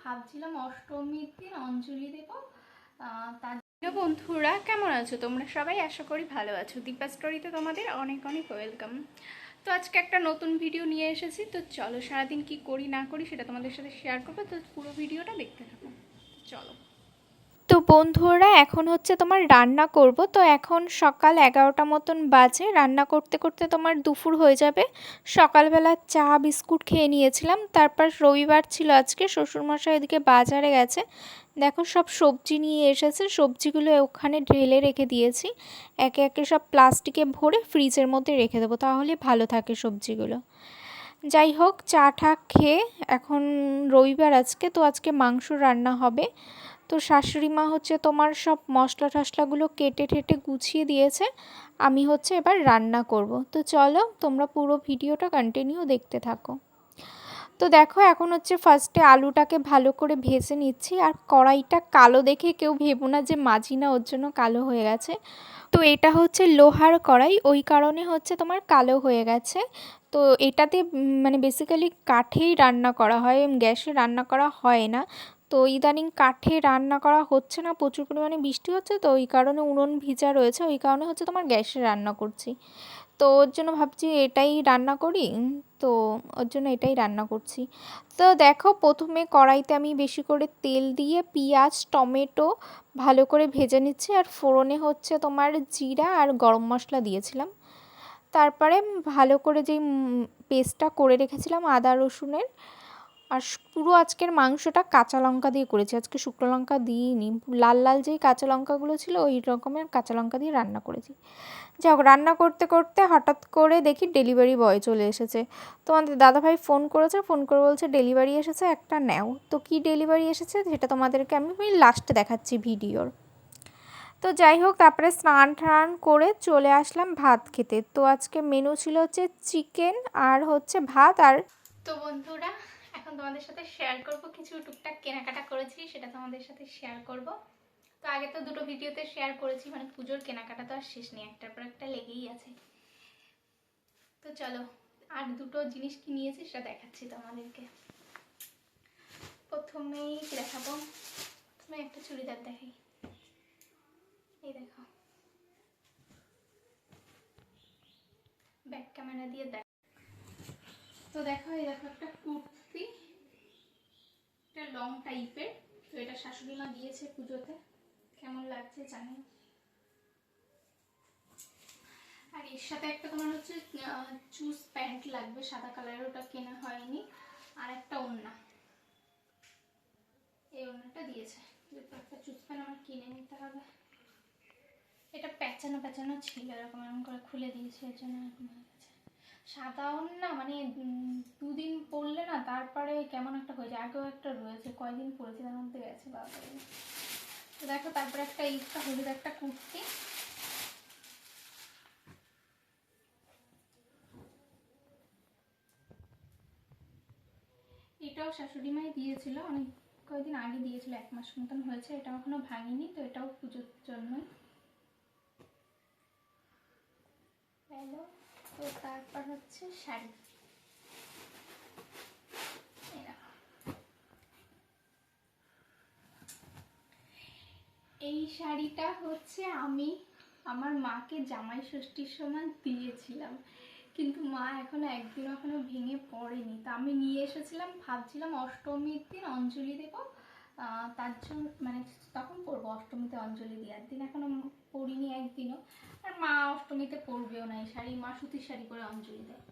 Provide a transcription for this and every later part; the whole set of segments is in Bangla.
ভাবছিলাম অষ্টমীর দিন অঞ্জলি দেব। তার বন্ধুরা কেমন আছো তোমরা সবাই? আশা করি ভালো আছো। দীপা স্টোরিতে তোমাদের অনেক অনেক ওয়েলকাম। তো আজকে একটা নতুন ভিডিও নিয়ে এসেছি। তো চলো সারাদিন কি করি না করি সেটা তোমাদের সাথে শেয়ার করবো। তো পুরো ভিডিওটা দেখতে থাকো। চলো। তো বন্ধুরা এখন হচ্ছে তোমার রান্না করব। তো এখন সকাল 11টা মতন বাজে। রান্না করতে করতে তোমার দুপুর হয়ে যাবে। সকালবেলা চা বিস্কুট খেয়ে নিয়েছিলাম। তারপর রবিবার ছিল আজকে, শ্বশুরমশাই এদিকে বাজারে গেছে। দেখো সব সবজি নিয়ে এসেছে, সবজিগুলো ওখানে ঢেলে রেখে দিয়েছি। একে একে সব প্লাস্টিকে ভরে ফ্রিজের মধ্যে রেখে দেবো, তাহলে ভালো থাকে সবজিগুলো। যাই হোক, চা টা খেয়ে এখন রবিবার আজকে, তো আজকে মাংস রান্না হবে। তো শাশুড়ি মা হচ্ছে তোমার সব মশলা টশলাগুলো কেটে ঠেটে গুছিয়ে দিয়েছে। আমি হচ্ছে এবার রান্না করব। তো চলো তোমরা পুরো ভিডিওটা কন্টিনিউ দেখতে থাকো। তো দেখো এখন হচ্ছে ফার্স্টে আলুটাকে ভালো করে ভেজে নিচ্ছি। আর কড়াইটা কালো দেখে কেউ ভেবো না যে মাজি না, ওর জন্য কালো হয়ে গেছে। তো এটা হচ্ছে লোহার কড়াই, ওই কারণে হচ্ছে তোমার কালো হয়ে গেছে। তো এটাতে মানে বেসিক্যালি কাঠেই রান্না করা হয়, গ্যাসে রান্না করা হয় না। তো ইদানিং কাঠে রান্না করা হচ্ছে না, প্রচুর পরিমাণে বৃষ্টি হচ্ছে, তো ওই কারণে উনুন ভিজা রয়েছে, ওই কারণে হচ্ছে তোমার গ্যাসে রান্না করছি। তো ওর জন্য ভাবছি এটাই রান্না করি। তো ওর জন্য এটাই রান্না করছি। তো দেখো প্রথমে কড়াইতে আমি বেশি করে তেল দিয়ে পেঁয়াজ টমেটো ভালো করে ভেজে নিচ্ছি। আর ফোড়নে হচ্ছে তোমার জিরা আর গরম মশলা দিয়েছিলাম। তারপরে ভালো করে যেই পেস্টটা করে রেখেছিলাম আদা রসুনের, আর পুরো আজকের মাংসটা কাঁচা লঙ্কা দিয়ে করেছি, আজকে শুকনো লঙ্কা দিইনি। লাল লাল যেই কাঁচা লঙ্কাগুলো ছিল ওই রকমের কাঁচা লঙ্কা দিয়ে রান্না করেছি। যাই হোক, রান্না করতে করতে হঠাৎ করে দেখি ডেলিভারি বয় চলে এসেছে। তো আমাদের দাদাভাই ফোন করেছে, ফোন করে বলছে ডেলিভারি এসেছে, একটা নেও। তো কি ডেলিভারি এসেছে সেটা তোমাদেরকে আমি লাস্টে দেখাচ্ছি ভিডিওর। তো যাই হোক, তারপরে স্নান টান করে চলে আসলাম ভাত খেতে। তো আজকে মেনু ছিল হচ্ছে চিকেন আর হচ্ছে ভাত। আর তো বন্ধুরা এখন তোমাদের সাথে শেয়ার করব কিছু টুকটাক কেনাকাটা করেছি, সেটা তোমাদের সাথে শেয়ার করব। তো আগে তো দুটো ভিডিওতে শেয়ার করেছি, মানে পুজোর কেনাকাটা তো আর শেষ নেই, একটার পর একটা লেগেই আছে। তো চলো আর দুটো জিনিস কি নিয়েছি সেটা দেখাচ্ছি তোমাদেরকে। প্রথমেই দেখাবো, প্রথমে একটা চুড়িদার দেখাই। এই দেখো, ব্যাক ক্যামেরা দিয়ে দেখ। তো দেখো এই দেখো একটা কুর্তি, এটা লং টাইপের। তো এটা শাশুড়ি মা দিয়েছে পুজোতে, কেমন লাগছে জানি। আর এর সাথে একটা তোমার হচ্ছে চুজ প্যান্ট লাগবে সাদা কালারের, ওটা কেনা হয়নি। আর একটা ওড়না, এই ওড়নাটা দিয়েছে। একটা চুজ প্যান্ট আমার কিনে নিতে হবে। এটা প্যাঁচানো প্যাঁচানো ছিল, এরকম এরকম করে খুলে দিয়েছে, এর জন্য এরকম হয়ে গেছে। সাদা ওড়না মানে দুদিন পরলে না তারপরে কেমন একটা হয়ে যায়। আগেও একটা রয়েছে, কয়দিন পরেছি তার মধ্যে গেছে বাবা। তো দেখো তারপরে একটা এইটা হলুদ একটা কুর্তি, এটাও শাশুড়ি মাই দিয়েছিল, অনেক কয়েকদিন আগে দিয়েছিল, 1 মাস মতন হয়েছে। এটাও এখনো ভাঙিনি, তো এটাও পুজোর জন্যই। তো তারপর হচ্ছে শাড়ি, এই শাড়িটা হচ্ছে আমি আমার মাকে জামাই ষষ্ঠীর সময় দিয়েছিলাম, কিন্তু মা একদিনও ভেঙে পড়েনি। তা আমি নিয়ে এসেছিলাম, ভাবছিলাম অষ্টমীর দিন অঞ্জলি দেব, তার জন্য মানে তখন পরবো অষ্টমীতে অঞ্জলি দেওয়ার দিন, এখনো পরিনি একদিনও। আর মা অষ্টমীতে পরবেও না এই শাড়ি, মা সুতির শাড়ি পরে অঞ্জলি দেয়।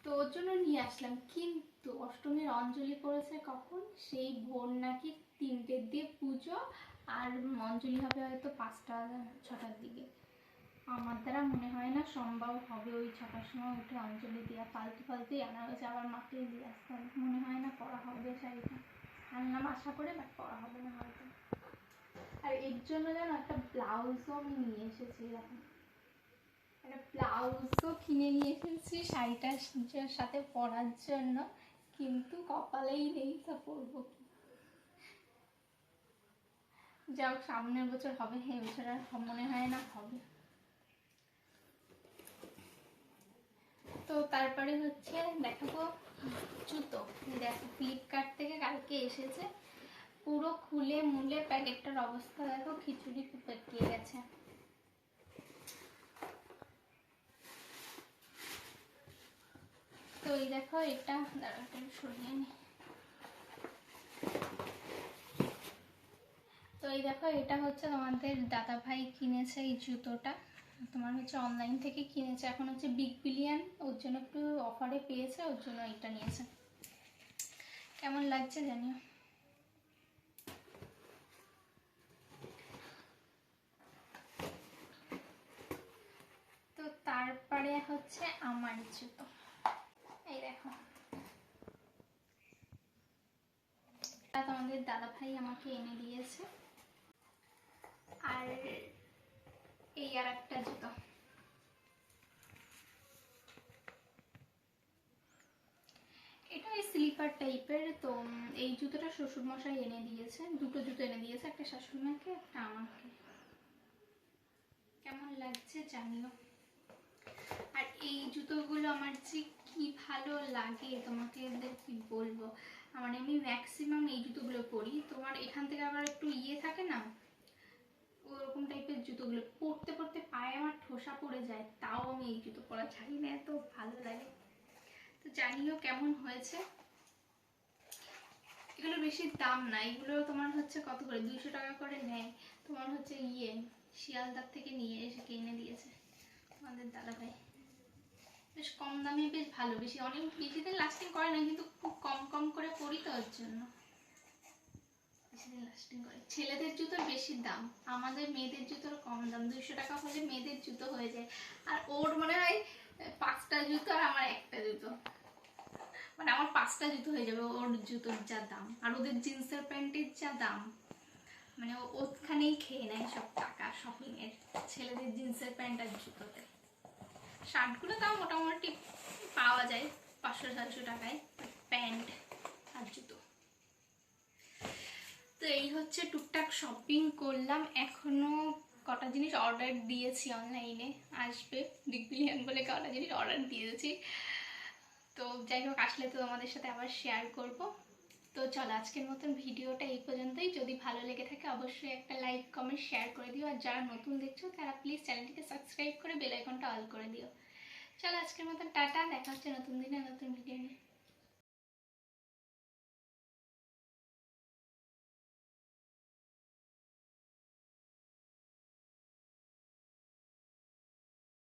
তো ওর জন্য নিয়ে আসলাম, কিন্তু অষ্টমীর অঞ্জলি পড়েছে কখন, সেই ভোর নাকি 3টের দিয়ে পুজো, আর অঞ্জলি হবে হয়তো 5টা 6টার দিকে। আমার দ্বারা মনে হয় না সম্ভব হবে ওই 6টার সময় উঠে অঞ্জলি দেওয়া। ফালতু ফালতুই আনা হয়েছে, আবার মাকে দিয়ে আসতে হবে। মনে হয় না পরা হবে শাড়িটা, আনলাম আশা করে, বাট পরা হবে না হয়তো। আর এর জন্য যেন একটা ব্লাউজও আমি নিয়ে এসেছি, এখন একটা ব্লাউজও কিনে নিয়ে এসেছি শাড়িটার সাথে পরার জন্য, কিন্তু কপালেই নেই, তা পরবো কি। যাও সামনের বছর হবে, এই বছর আর মনে হয় না হবে। তো তারপরে হচ্ছে দেখাবো জুতো দেখো ফ্লিপকার্ট থেকে কালকে এসেছে, পুরো খুলে মুলে প্যাকেটটার অবস্থা দেখো, খিচুড়ি পেকিয়ে গেছে। তো এই দেখো এটা, দাঁড়াটা সরিয়ে নি। তো এই দেখো এটা হচ্ছে তোমাদের দাদা ভাই কিনেছে এই জুতোটা, তোমার হচ্ছে অনলাইন থেকে কিনেছে, এখন হচ্ছে বিগ বিলিয়ন, ওর জন্য একটু অফারে পেয়েছে, ওর জন্য এটা নিয়েছে। কেমন লাগছে জানিও। তো তারপরে হচ্ছে আমার জুতো, এই দেখো তোমাদের দাদা ভাই আমাকে এনে দিয়েছে। আর এই আর একটা জুতো, এটা ওই স্লিপার টাইপের। তো এই জুতোটা শ্বশুর মশাই এনে দিয়েছে, দুটো জুতো এনে দিয়েছে, একটা শাশুড়ি মাকে একটা আমাকে। কেমন লাগছে জানিও। আর এই জুতোগুলো আমার যে কি ভালো লাগে তোমাকে এদের কি বলবো, মানে আমি ম্যাক্সিমাম এই জুতোগুলো পরি। তোমার এখান থেকে আবার একটু ইয়ে থাকে না, ওরকম টাইপের জুতোগুলো পরতে পরতে পায়ে আমার ঠোসা পড়ে যায়, তাও আমি এই জুতো পরা ছাড়ি না, এত ভালো লাগে। তো জানিও কেমন হয়েছে। এগুলো বেশি দাম না, এগুলো তোমার হচ্ছে কত করে 200 টাকা করে নেয়। তোমার হচ্ছে শিয়ালদার থেকে নিয়ে এসে কিনে দিয়েছে আমাদের দাদা ভাই। বেশ কম দামে বেশ ভালো, বেশি অনেক বেশি দিন লাস্টিং করে না, কিন্তু খুব কম কম করে পরি তো ওর জন্য বেশি দিন লাস্টিং করে। ছেলেদের জুতোর বেশি দাম, আমাদের মেয়েদের জুতোর কম দাম, 200 টাকা হলে মেয়েদের জুতো হয়ে যায়। আর ওর মনে হয় 5টা জুতো আর আমার একটা জুতো, মানে আমার 5টা জুতো হয়ে যাবে ওর জুতোর যা দাম। আর ওদের জিন্সের প্যান্টের যা দাম, মানে ওখানেই খেয়ে নেয় সব টাকা শপিং এর, ছেলেদের জিন্সের প্যান্ট আর জুতোতে। শার্টগুলো তাও মোটামুটি পাওয়া যায় 500-600 টাকায়, প্যান্ট আর জুতো। তো এই হচ্ছে টুকটাক শপিং করলাম, এখনো কটা জিনিস অর্ডার দিয়েছি অনলাইনে, আসবে বিগ বিলিয়ন বলে কটা জিনিস অর্ডার দিয়েছি। তো যাই হোক, আসলে তো তোমাদের সাথে আবার শেয়ার করব। তো চলো আজকের মতন ভিডিওটা এই পর্যন্তই। যদি ভালো লেগে থাকে অবশ্যই একটা লাইক কমেন্ট শেয়ার করে দিও, আর যারা নতুন দেখছো তারা প্লিজ চ্যানেলটিকে সাবস্ক্রাইব করে বেল আইকনটা অল করে দিও। চলো আজকের মতন টাটা, দেখা হচ্ছে নতুন দিনে নতুন ভিডিও নিয়ে।